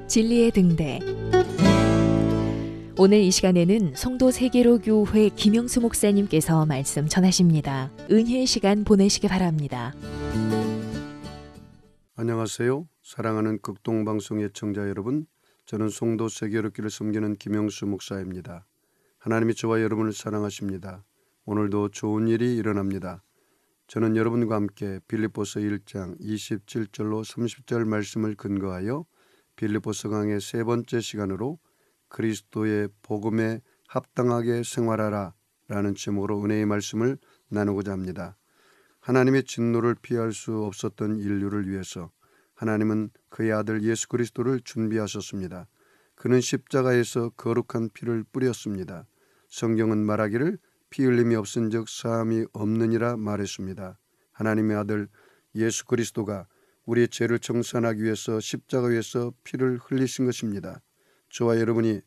진리의 등대. 오늘 이 시간에는 성도 세계로교회 김영수 목사님께서 말씀 전하십니다. 은혜의 시간 보내시기 바랍니다. 안녕하세요. 사랑하는 극동방송 애청자 여러분, 저는 성도 세계로교를 섬기는 김영수 목사입니다. 하나님이 저와 여러분을 사랑하십니다. 오늘도 좋은 일이 일어납니다. 저는 여러분과 함께 빌립보서 1장 27절로 30절 말씀을 근거하여 빌립보서 강의 세 번째 시간으로 그리스도의 복음에 합당하게 생활하라 라는 제목으로 은혜의 말씀을 나누고자 합니다. 하나님의 진노를 피할 수 없었던 인류를 위해서 하나님은 그의 아들 예수 그리스도를 준비하셨습니다. 그는 십자가에서 거룩한 피를 뿌렸습니다. 성경은 말하기를 피 흘림이 없은즉 사함이 없느니라 말했습니다. 하나님의 아들 예수 그리스도가 우리의 죄를 청산하기 위해서 십자가 위에서 피를 흘리신 것입니다. 저와 여러분이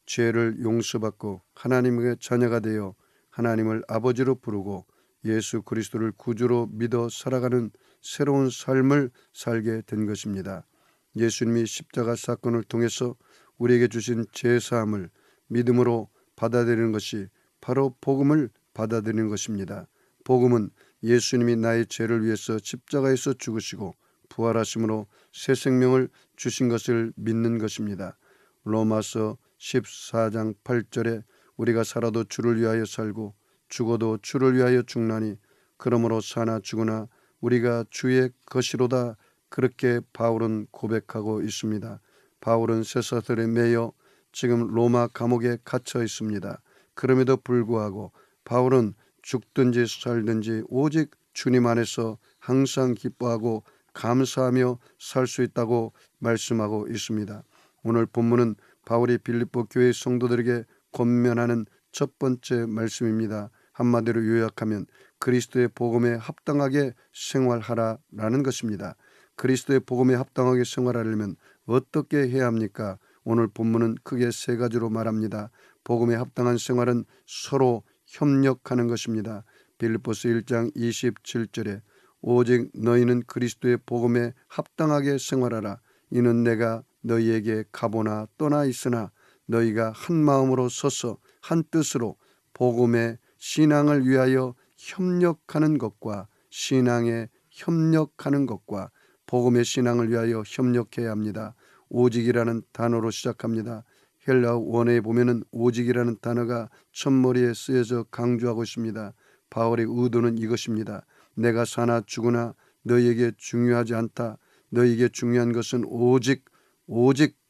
죄를 용서받고 하나님의 자녀가 되어 하나님을 아버지로 부르고 예수 그리스도를 구주로 믿어 살아가는 새로운 삶을 살게 된 것입니다. 예수님이 십자가 사건을 통해서 우리에게 주신 죄 사함을 믿음으로 받아들이는 것이 바로 복음을 받아들이는 것입니다. 복음은 예수님이 나의 죄를 위해서 십자가에서 죽으시고 부활하심으로 새 생명을 주신 것을 믿는 것입니다. 로마서 14장 8절에 우리가 살아도 주를 위하여 살고 죽어도 주를 위하여 죽나니 그러므로 사나 죽으나 우리가 주의 것이로다, 그렇게 바울은 고백하고 있습니다. 바울은 쇠사슬에 매여 지금 로마 감옥에 갇혀 있습니다. 그럼에도 불구하고 바울은 죽든지 살든지 오직 주님 안에서 항상 기뻐하고 감사하며 살 수 있다고 말씀하고 있습니다. 오늘 본문은 바울이 빌립보 교회 성도들에게 권면하는 첫 번째 말씀입니다. 한마디로 요약하면 그리스도의 복음에 합당하게 생활하라라는 것입니다. 그리스도의 복음에 합당하게 생활하려면 어떻게 해야 합니까? 오늘 본문은 크게 세 가지로 말합니다. 복음에 합당한 생활은 서로 협력하는 것입니다. 빌립보서 1장 27절에 오직 너희는 그리스도의 복음에 합당하게 생활하라. 이는 내가 너희에게 가보나 떠나 있으나 너희가 한 마음으로 서서 한 뜻으로 복음의 신앙을 위하여 협력하는 것과 신앙에 협력하는 것과 복음의 신앙을 위하여 협력해야 합니다. 오직이라는 단어로 시작합니다. 헬라어 원어에 보면은 오직이라는 단어가 첫머리에 쓰여져 강조하고 있습니다. 바울의 의도는 이것입니다. 내가 사나 죽으나 너희에게 중요하지 않다. 너희에게 중요한 것은 오직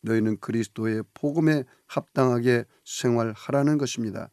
너희는 그리스도의 복음에 합당하게 생활하라는 것입니다.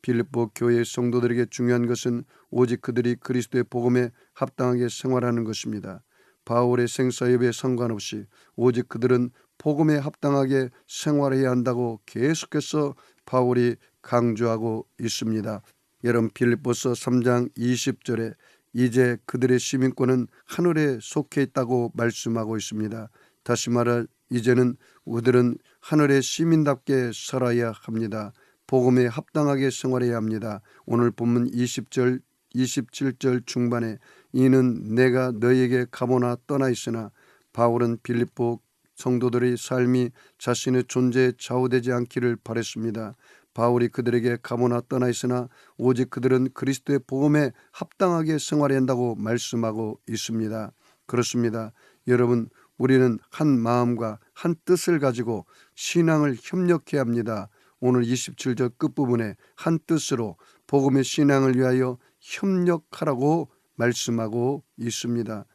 빌립보 교회의 성도들에게 중요한 것은 오직 그들이 그리스도의 복음에 합당하게 생활하는 것입니다. 바울의 생사여부에 상관없이 오직 그들은 복음에 합당하게 생활해야 한다고 계속해서 바울이 강조하고 있습니다. 여러분, 빌립보서 3장 20절에 이제 그들의 시민권은 하늘에 속해 있다고 말씀하고 있습니다. 다시 말해 이제는 그들은 하늘의 시민답게 살아야 합니다. 복음에 합당하게 생활해야 합니다. 오늘 본문 20절 27절 중반에 이는 내가 너희에게 가보나 떠나 있으나, 바울은 빌립보 성도들의 삶이 자신의 존재에 좌우되지 않기를 바랬습니다. 바울이 그들에게 가보나 떠나 있으나 오직 그들은 그리스도의 복음에 합당하게 생활해야 한다고 말씀하고 있습니다. 그렇습니다. 여러분, 우리는 한 마음과 한 뜻을 가지고 신앙을 협력해야 합니다. 오늘 27절 끝부분에 한 뜻으로 복음의 신앙을 위하여 협력하라고 말씀하고 있습니다.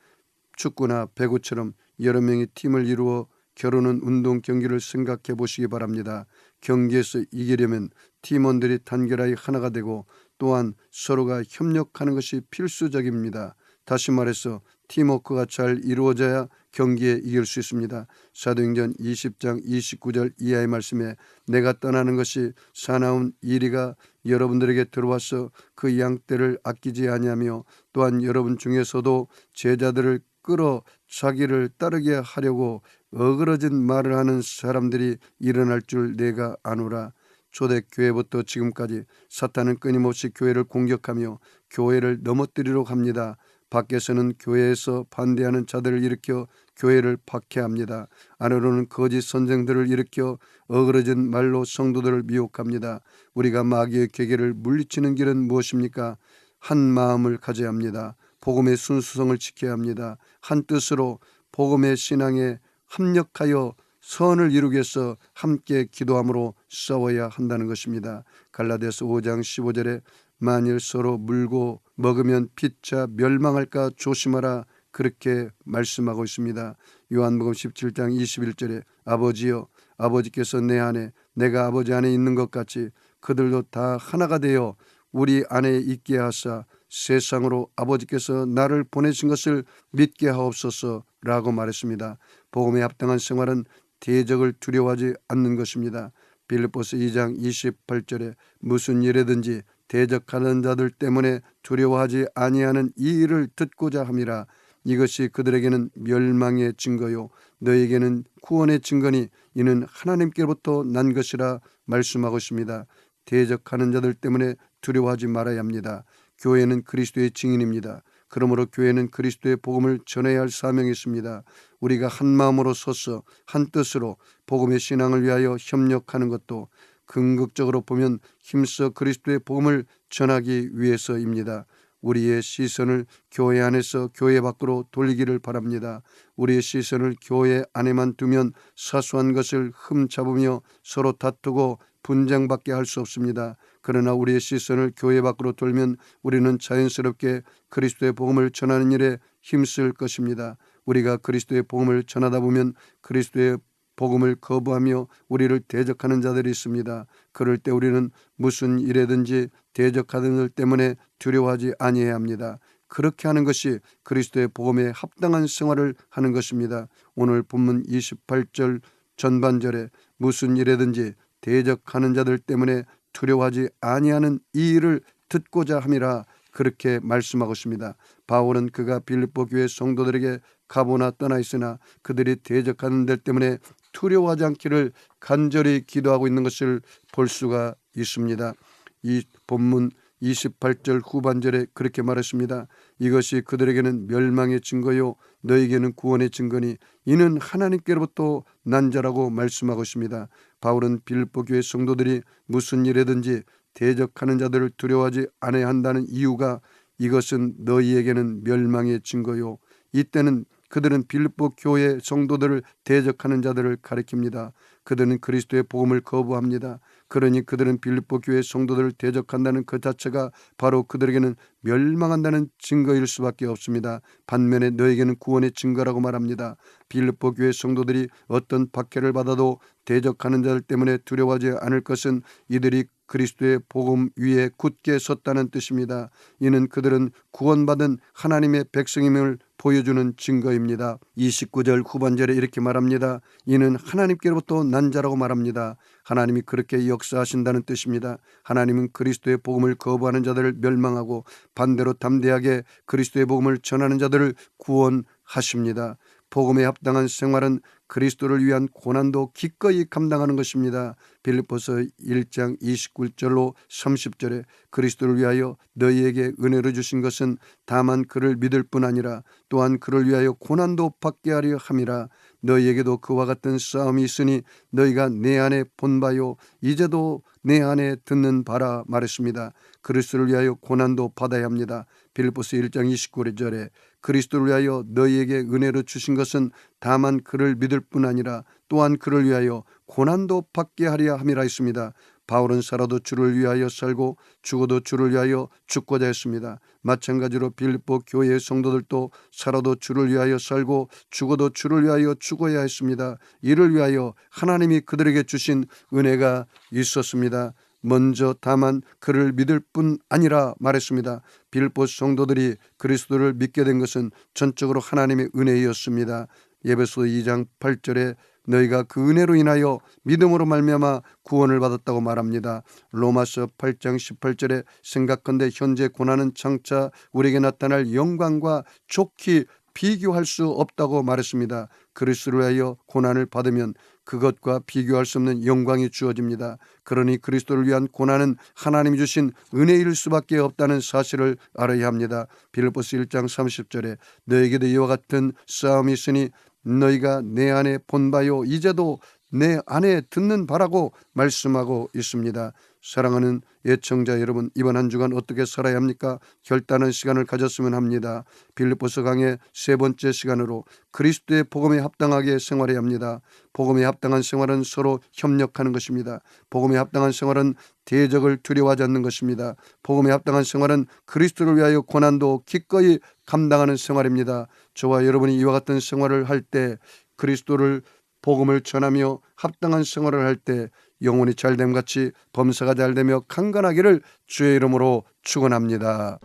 축구나 배구처럼 여러 명이 팀을 이루어 겨루는 운동 경기를 생각해 보시기 바랍니다. 경기에서 이기려면 팀원들이 단결하여 하나가 되고 또한 서로가 협력하는 것이 필수적입니다. 다시 말해서 팀워크가 잘 이루어져야 경기에 이길 수 있습니다. 사도행전 20장 29절 이하의 말씀에 내가 떠나는 것이 사나운 일이가 여러분들에게 들어와서 그 양떼를 아끼지 아니하며 또한 여러분 중에서도 제자들을 끌어 자기를 따르게 하려고 어그러진 말을 하는 사람들이 일어날 줄 내가 아노라. 초대교회부터 지금까지 사탄은 끊임없이 교회를 공격하며 교회를 넘어뜨리려 합니다. 밖에서는 교회에서 반대하는 자들을 일으켜 교회를 박해합니다. 안으로는 거짓 선생들을 일으켜 어그러진 말로 성도들을 미혹합니다. 우리가 마귀의 괴계를 물리치는 길은 무엇입니까? 한 마음을 가져야 합니다. 복음의 순수성을 지켜야 합니다. 한 뜻으로 복음의 신앙에 합력하여 선을 이루기 위해서 함께 기도함으로 싸워야 한다는 것입니다. 갈라디아서 5장 15절에 만일 서로 물고 먹으면 피차 멸망할까 조심하라, 그렇게 말씀하고 있습니다. 요한복음 17장 21절에 아버지여, 아버지께서 내 안에 내가 아버지 안에 있는 것 같이 그들도 다 하나가 되어 우리 안에 있게 하사 세상으로 아버지께서 나를 보내신 것을 믿게 하옵소서라고 말했습니다. 복음에 합당한 생활은 대적을 두려워하지 않는 것입니다. 빌립보서 2장 28절에 무슨 일이든지 대적하는 자들 때문에 두려워하지 아니하는 이 일을 듣고자 함이라. 이것이 그들에게는 멸망의 증거요 너에게는 구원의 증거니 이는 하나님께로부터 난 것이라 말씀하고 있습니다. 대적하는 자들 때문에 두려워하지 말아야 합니다. 교회는 그리스도의 증인입니다. 그러므로 교회는 그리스도의 복음을 전해야 할 사명이 있습니다. 우리가 한 마음으로 서서 한 뜻으로 복음의 신앙을 위하여 협력하는 것도 궁극적으로 보면 힘써 그리스도의 복음을 전하기 위해서입니다. 우리의 시선을 교회 안에서 교회 밖으로 돌리기를 바랍니다. 우리의 시선을 교회 안에만 두면 사소한 것을 흠잡으며 서로 다투고 분쟁밖에 할 수 없습니다. 그러나 우리의 시선을 교회 밖으로 돌면 우리는 자연스럽게 그리스도의 복음을 전하는 일에 힘쓸 것입니다. 우리가 그리스도의 복음을 전하다 보면 그리스도의 복음을 거부하며 우리를 대적하는 자들이 있습니다. 그럴 때 우리는 무슨 일에든지 대적하는 일 때문에 두려워하지 아니해야 합니다. 그렇게 하는 것이 그리스도의 복음에 합당한 생활을 하는 것입니다. 오늘 본문 28절 전반절에 무슨 일에든지 대적하는 자들 때문에 두려워하지 아니하는 이 일을 듣고자 함이라, 그렇게 말씀하고 있습니다. 바울은 그가 빌립보 교회 성도들에게 가보나 떠나 있으나 그들이 대적하는 데 때문에 두려워하지 않기를 간절히 기도하고 있는 것을 볼 수가 있습니다. 이 본문 28절 후반절에 그렇게 말했습니다. 이것이 그들에게는 멸망의 증거요 너에게는 구원의 증거니 이는 하나님께로부터 난 자라고 말씀하고 있습니다. 바울은 빌립보 교회 성도들이 무슨 일이든지 대적하는 자들을 두려워하지 않아야 한다는 이유가 이것은 너희에게는 멸망의 증거요, 이때는 그들은 빌립보 교회 성도들을 대적하는 자들을 가리킵니다. 그들은 그리스도의 복음을 거부합니다. 그러니 그들은 빌립보 교회 성도들을 대적한다는 그 자체가 바로 그들에게는 멸망한다는 증거일 수밖에 없습니다. 반면에 너에게는 구원의 증거라고 말합니다. 빌립보 교회 성도들이 어떤 박해를 받아도 대적하는 자들 때문에 두려워하지 않을 것은 이들이 그리스도의 복음 위에 굳게 섰다는 뜻입니다. 이는 그들은 구원받은 하나님의 백성임을 보여주는 증거입니다. 29절 후반절에 이렇게 말합니다. 이는 하나님께로부터 난 자라고 말합니다. 하나님이 그렇게 역사하신다는 뜻입니다. 하나님은 그리스도의 복음을 거부하는 자들을 멸망하고 반대로 담대하게 그리스도의 복음을 전하는 자들을 구원하십니다. 복음에 합당한 생활은 그리스도를 위한 고난도 기꺼이 감당하는 것입니다. 빌립보서 1장 29절로 30절에 그리스도를 위하여 너희에게 은혜로 주신 것은 다만 그를 믿을 뿐 아니라 또한 그를 위하여 고난도 받게 하려 함이라. 너희에게도 그와 같은 싸움이 있으니 너희가 내 안에 본 바요 이제도 내 안에 듣는 바라 말했습니다. 그리스도를 위하여 고난도 받아야 합니다. 빌립보서 1장 29절에 그리스도를 위하여 너희에게 은혜로 주신 것은 다만 그를 믿을 뿐 아니라 또한 그를 위하여 고난도 받게 하려 함이라 했습니다. 바울은 살아도 주를 위하여 살고 죽어도 주를 위하여 죽고자 했습니다. 마찬가지로 빌립보 교회의 성도들도 살아도 주를 위하여 살고 죽어도 주를 위하여 죽어야 했습니다. 이를 위하여 하나님이 그들에게 주신 은혜가 있었습니다. 먼저 다만 그를 믿을 뿐 아니라 말했습니다. 빌립보 성도들이 그리스도를 믿게 된 것은 전적으로 하나님의 은혜였습니다. 에베소 2장 8절에 너희가 그 은혜로 인하여 믿음으로 말미암아 구원을 받았다고 말합니다. 로마서 8장 18절에 생각컨대 현재 고난은 장차 우리에게 나타날 영광과 좋기 비교할 수 없다고 말했습니다. 그리스도를 위하여 고난을 받으면 그것과 비교할 수 없는 영광이 주어집니다. 그러니 그리스도를 위한 고난은 하나님이 주신 은혜일 수밖에 없다는 사실을 알아야 합니다. 빌립보서 1장 30절에 너에게도 이와 같은 싸움이 있으니 너희가 내 안에 본 바요 이제도 내 안에 듣는 바라고 말씀하고 있습니다. 사랑하는 애청자 여러분, 이번 한 주간 어떻게 살아야 합니까? 결단의 시간을 가졌으면 합니다. 빌립보서 강의 세 번째 시간으로 그리스도의 복음에 합당하게 생활해야 합니다. 복음에 합당한 생활은 서로 협력하는 것입니다. 복음에 합당한 생활은 대적을 두려워하지 않는 것입니다. 복음에 합당한 생활은 그리스도를 위하여 고난도 기꺼이 감당하는 생활입니다. 저와 여러분이 이와 같은 생활을 할 때, 그리스도를 복음을 전하며 합당한 생활을 할 때 영혼이 잘됨같이 범사가 잘되며 강건하기를 주의 이름으로 축원합니다.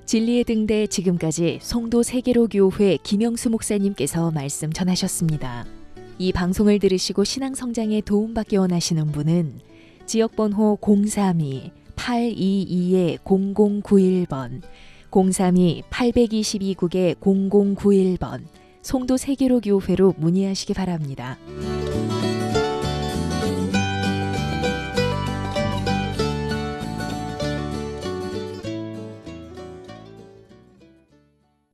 진리의 등대, 지금까지 송도 세계로교회 김영수 목사님께서 말씀 전하셨습니다. 이 방송을 들으시고 신앙성장에 도움받기 원하시는 분은 지역번호 032-822-0091번 032-822국에 0091번 송도 세계로교회로 문의하시기 바랍니다.